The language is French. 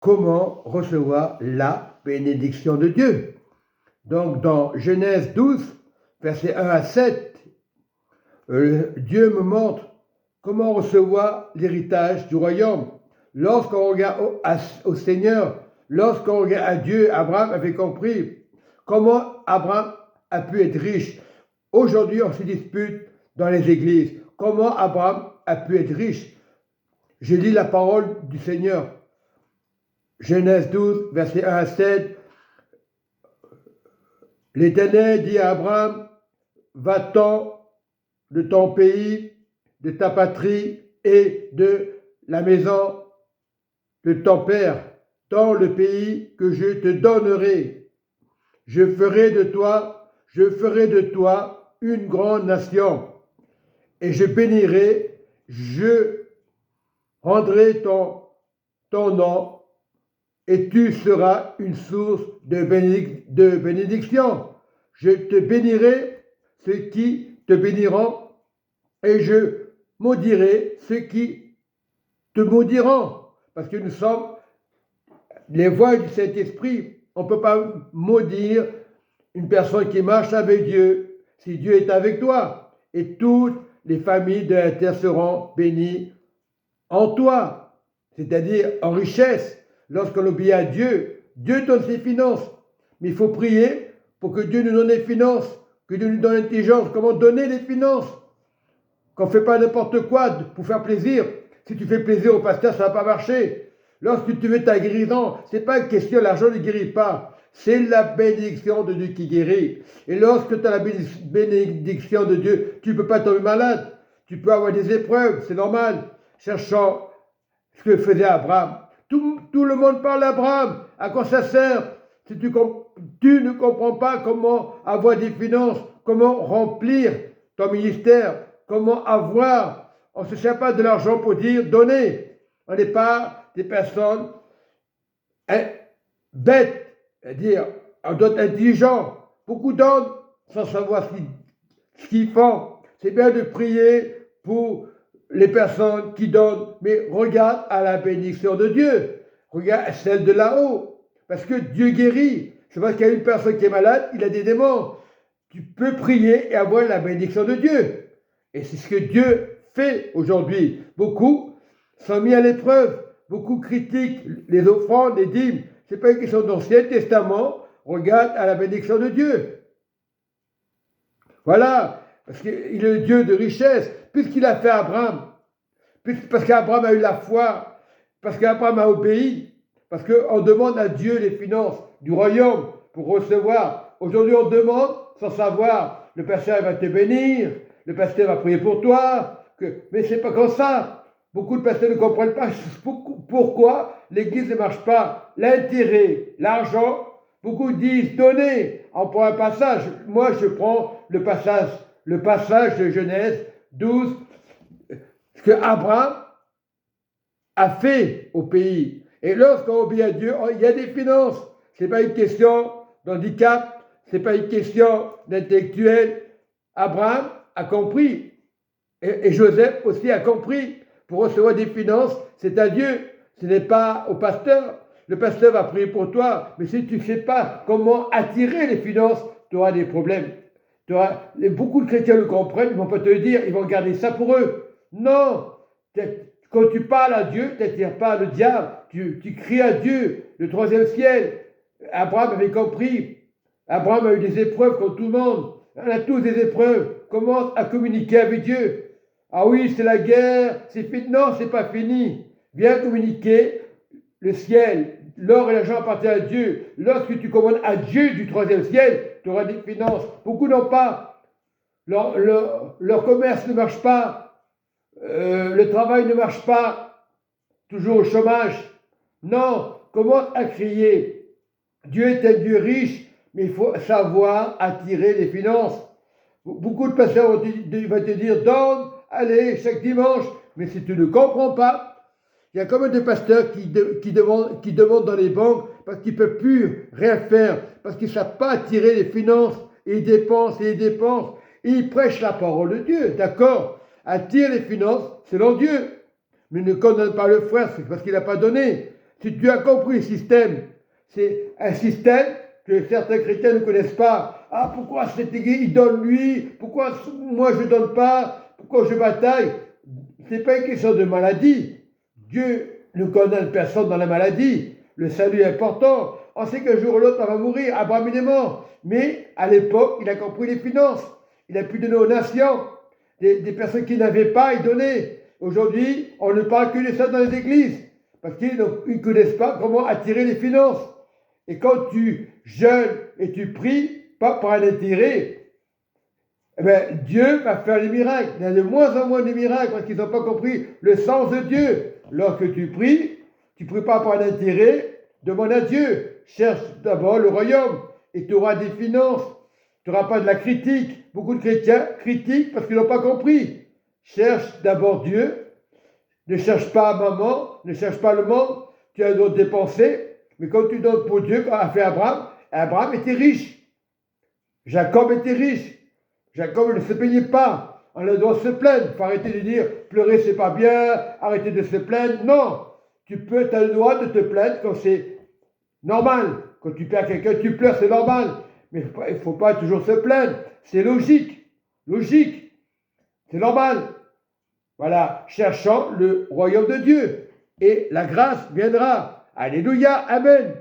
comment recevoir la bénédiction de Dieu. Donc dans Genèse 12, versets 1 à 7, Dieu me montre comment recevoir l'héritage du royaume. Lorsqu'on regarde au Seigneur, lorsqu'on regarde à Dieu, Abraham avait compris comment Abraham a pu être riche. Aujourd'hui, on se dispute dans les églises. Comment Abraham a pu être riche? Je lis la parole du Seigneur. Genèse 12, versets 1 à 7. L'Éternel dit à Abraham, va-t'en de ton pays, de ta patrie et de la maison de ton père, dans le pays que je te donnerai. Je ferai de toi une grande nation, et je bénirai, je rendrai ton nom, et tu seras une source de bénédiction. Je te bénirai ceux qui te béniront, et je maudirai ceux qui te maudiront. Parce que nous sommes les voies du Saint-Esprit. On ne peut pas maudire une personne qui marche avec Dieu si Dieu est avec toi. Et toutes les familles de la terre seront bénies en toi, c'est-à-dire en richesse. Lorsqu'on obéit à Dieu, Dieu donne ses finances. Mais il faut prier pour que Dieu nous donne les finances, que Dieu nous donne l'intelligence, comment donner les finances. Qu'on ne fait pas n'importe quoi pour faire plaisir. Si tu fais plaisir au pasteur, ça ne va pas marcher. Lorsque tu veux ta guérison, ce n'est pas une question, l'argent ne guérit pas. C'est la bénédiction de Dieu qui guérit. Et lorsque tu as la bénédiction de Dieu, tu ne peux pas tomber malade. Tu peux avoir des épreuves, c'est normal. Cherchant ce que faisait Abraham. Tout le monde parle d'Abraham. À quoi ça sert? Si tu ne comprends pas comment avoir des finances, comment remplir ton ministère, comment avoir. On ne se sert pas de l'argent pour dire donner. On n'est pas des personnes bêtes, c'est-à-dire on doit être intelligent. Beaucoup donnent sans savoir ce qu'ils font. C'est bien de prier pour les personnes qui donnent, mais regarde à la bénédiction de Dieu. Regarde celle de là-haut. Parce que Dieu guérit. C'est parce qu'il y a une personne qui est malade, il a des démons. Tu peux prier et avoir la bénédiction de Dieu. Et c'est ce que Dieu fait aujourd'hui. Beaucoup sont mis à l'épreuve. Beaucoup critiquent les offrandes, les dîmes. Ce n'est pas une question d'Ancien Testament. Regarde à la bénédiction de Dieu. Voilà. Parce qu'il est le Dieu de richesse. Puisqu'il a fait Abraham. Parce qu'Abraham a eu la foi. Parce qu'Abraham a obéi. Parce qu'on demande à Dieu les finances du royaume pour recevoir. Aujourd'hui, on demande sans savoir. Le pasteur va te bénir. Le pasteur va prier pour toi. Mais ce n'est pas comme ça. Beaucoup de pasteurs ne comprennent pas pourquoi l'Église ne marche pas. L'intérêt, l'argent, beaucoup disent donnez. On prend un passage. Moi, je prends le passage de Genèse 12, ce que Abraham a fait au pays. Et lorsqu'on obéit à Dieu, il y a des finances. Ce n'est pas une question d'handicap, ce n'est pas une question d'intellectuel. Abraham a compris. Et Joseph aussi a compris. Pour recevoir des finances, c'est à Dieu. Ce n'est pas au pasteur. Le pasteur va prier pour toi. Mais si tu ne sais pas comment attirer les finances, tu auras des problèmes. Beaucoup de chrétiens le comprennent, ils ne vont pas te le dire, ils vont garder ça pour eux. Non. Quand tu parles à Dieu, tu n'attires pas le diable. Tu cries à Dieu, le troisième ciel. Abraham avait compris. Abraham a eu des épreuves comme tout le monde. On a tous des épreuves. Commence à communiquer avec Dieu. Ah oui, c'est la guerre, c'est fini. Non, c'est pas fini. Viens communiquer le ciel. L'or et l'argent appartiennent à Dieu. Lorsque tu commandes à Dieu du troisième ciel, tu auras des finances. Beaucoup n'ont pas. Leur commerce ne marche pas. Le travail ne marche pas. Toujours au chômage. Non, commence à crier. Dieu est un Dieu riche, mais il faut savoir attirer les finances. Beaucoup de pasteurs vont te dire donne. Allez, chaque dimanche, mais si tu ne comprends pas, il y a quand même des pasteurs qui demandent dans les banques parce qu'ils ne peuvent plus rien faire, parce qu'ils ne savent pas attirer les finances, et ils dépensent, et ils prêchent la parole de Dieu, d'accord? Attire les finances selon Dieu, mais ne condamne pas le frère, c'est parce qu'il n'a pas donné. Si tu as compris le système, c'est un système que certains chrétiens ne connaissent pas. Ah, pourquoi cet église, il donne lui? Pourquoi moi je ne donne pas? Pourquoi je bataille? Ce n'est pas une question de maladie. Dieu ne condamne personne dans la maladie. Le salut est important. On sait qu'un jour ou l'autre, on va mourir. Abraham est mort. Mais à l'époque, il a compris les finances. Il a pu donner aux nations. Des personnes qui n'avaient pas, il donnait. Aujourd'hui, on ne parle que de ça dans les églises. Parce qu'ils ne connaissent pas comment attirer les finances. Et quand tu jeûnes et tu pries, pas par un intérêt, eh bien, Dieu va faire les miracles. Il y a de moins en moins de miracles parce qu'ils n'ont pas compris le sens de Dieu. Lorsque tu pries pas par un intérêt, demande à Dieu. Cherche d'abord le royaume et tu auras des finances. Tu n'auras pas de la critique. Beaucoup de chrétiens critiquent parce qu'ils n'ont pas compris. Cherche d'abord Dieu. Ne cherche pas maman, ne cherche pas le monde. Tu as d'autres dépenser. Mais quand tu donnes pour Dieu, comme a fait Abraham, Abraham était riche. Jacob était riche. Jacob ne se plaignait pas. On doit se plaindre. Il faut arrêter de dire pleurer c'est pas bien, arrêter de se plaindre. Non. Tu as le droit de te plaindre quand c'est normal. Quand tu perds quelqu'un, tu pleures, c'est normal. Mais il ne faut pas toujours se plaindre. C'est logique. Logique. C'est normal. Voilà. Cherchant le royaume de Dieu. Et la grâce viendra. Alléluia. Amen.